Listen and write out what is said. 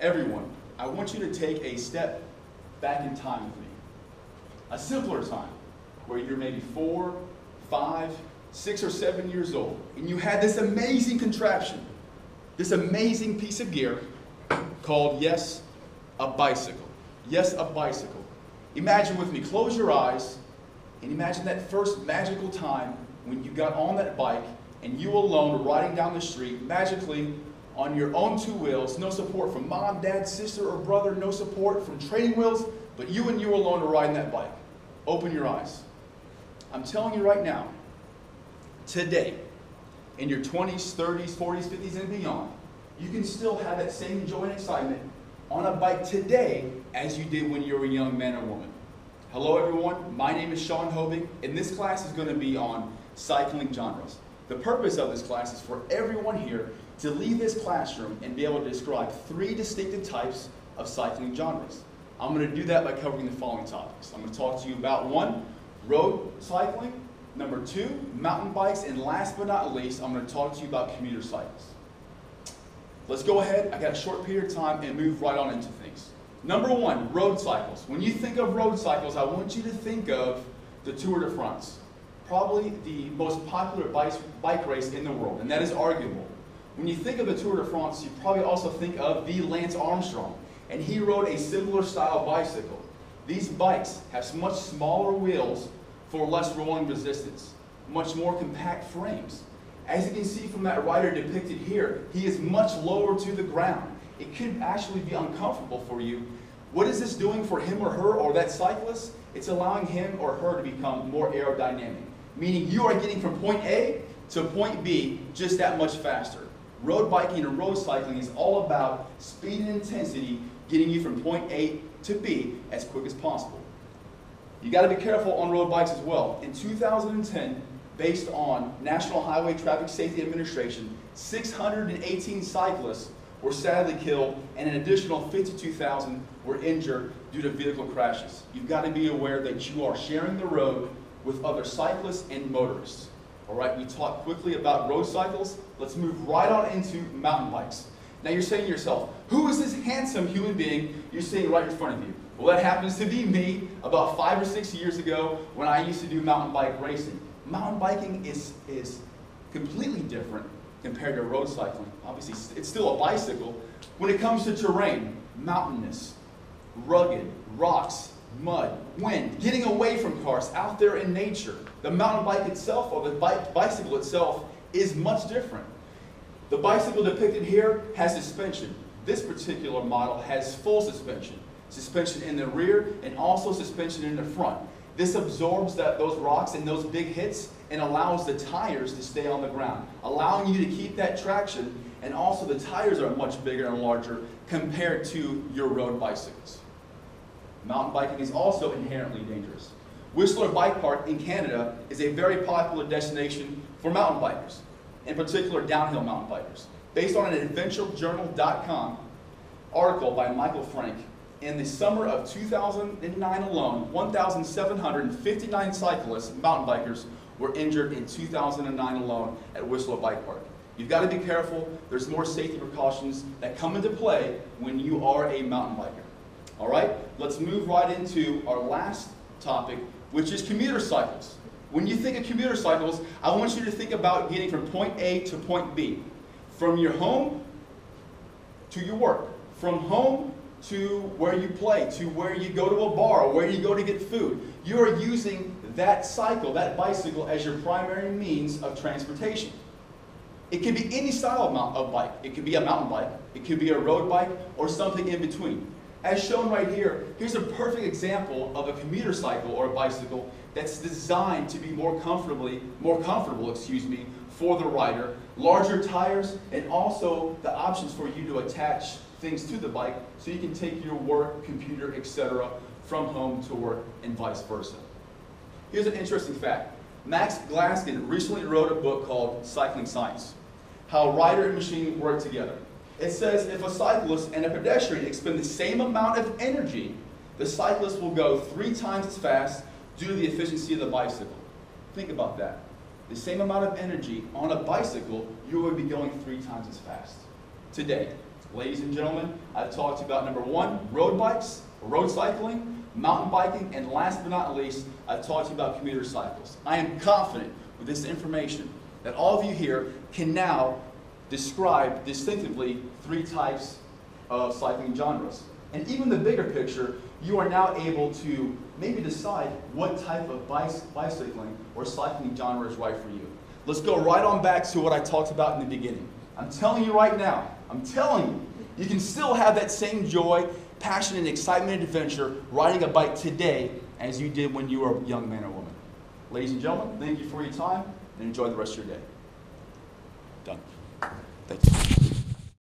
Everyone, I want you to take a step back in time with me. A simpler time, where you're maybe 4, 5, 6, or 7 years old, and you had this amazing contraption, this amazing piece of gear called, yes, a bicycle. Yes, a bicycle. Imagine with me, close your eyes, and imagine that first magical time when you got on that bike and you alone riding down the street, magically on your own 2 wheels, no support from mom, dad, sister, or brother, no support from training wheels, but you and you alone are riding that bike. Open your eyes. I'm telling you right now, today, in your 20s, 30s, 40s, 50s, and beyond, you can still have that same joy and excitement on a bike today as you did when you were a young man or woman. Hello everyone, my name is Sean Hobing, and this class is going to be on cycling genres. The purpose of this class is for everyone here to leave this classroom and be able to describe 3 distinctive types of cycling genres. I'm going to do that by covering the following topics. I'm going to talk to you about 1, road cycling, number 2, mountain bikes, and last but not least, I'm going to talk to you about commuter cycles. Let's go ahead, I got a short period of time, and move right on into things. Number 1, road cycles. When you think of road cycles, I want you to think of the Tour de France, probably the most popular bike race in the world, and that is arguable. When you think of the Tour de France, you probably also think of the Lance Armstrong, and he rode a similar style bicycle. These bikes have much smaller wheels for less rolling resistance, much more compact frames. As you can see from that rider depicted here, he is much lower to the ground. It could actually be uncomfortable for you. What is this doing for him or her or that cyclist? It's allowing him or her to become more aerodynamic, meaning you are getting from point A to point B just that much faster. Road biking and road cycling is all about speed and intensity, getting you from point A to B as quick as possible. You got to be careful on road bikes as well. In 2010, based on National Highway Traffic Safety Administration, 618 cyclists were sadly killed and an additional 52,000 were injured due to vehicle crashes. You've got to be aware that you are sharing the road with other cyclists and motorists. All right, we talked quickly about road cycles. Let's move right on into mountain bikes. Now you're saying to yourself, who is this handsome human being you're seeing right in front of you? Well, that happens to be me about 5 or 6 years ago when I used to do mountain bike racing. Mountain biking is completely different compared to road cycling. Obviously, it's still a bicycle. When it comes to terrain, mountainous, rugged, rocks, mud, wind, getting away from cars, out there in nature. The mountain bike itself, or the bicycle itself, is much different. The bicycle depicted here has suspension. This particular model has full suspension. Suspension in the rear and also suspension in the front. This absorbs those rocks and those big hits and allows the tires to stay on the ground, allowing you to keep that traction, and also the tires are much bigger and larger compared to your road bicycles. Mountain biking is also inherently dangerous. Whistler Bike Park in Canada is a very popular destination for mountain bikers, in particular downhill mountain bikers. Based on an AdventureJournal.com article by Michael Frank, in the summer of 2009 alone, 1,759 cyclists, mountain bikers, were injured in 2009 alone at Whistler Bike Park. You've got to be careful. There's more safety precautions that come into play when you are a mountain biker. All right, let's move right into our last topic, which is commuter cycles. When you think of commuter cycles, I want you to think about getting from point A to point B, from your home to your work, from home to where you play, to where you go to a bar, or where you go to get food. You are using that cycle, that bicycle, as your primary means of transportation. It can be any style of bike. It could be a mountain bike, it could be a road bike, or something in between. As shown right here, here's a perfect example of a commuter cycle or a bicycle that's designed to be more comfortable, for the rider. Larger tires, and also the options for you to attach things to the bike so you can take your work, computer, etc. from home to work and vice versa. Here's an interesting fact. Max Glaskin recently wrote a book called Cycling Science, How Rider and Machine Work Together. It says if a cyclist and a pedestrian expend the same amount of energy, the cyclist will go 3 times as fast due to the efficiency of the bicycle. Think about that. The same amount of energy on a bicycle, you would be going 3 times as fast. Today, Ladies and gentlemen, I've talked about number one, road bikes, road cycling, mountain biking, and last but not least, I've talked to you about commuter cycles. I am confident with this information that all of you here can now describe distinctively 3 types of cycling genres. And even the bigger picture, you are now able to maybe decide what type of bicycling or cycling genre is right for you. Let's go right on back to what I talked about in the beginning. I'm telling you right now, I'm telling you, you can still have that same joy, passion, and excitement and adventure riding a bike today as you did when you were a young man or woman. Ladies and gentlemen, thank you for your time and enjoy the rest of your day. Done. Thank you.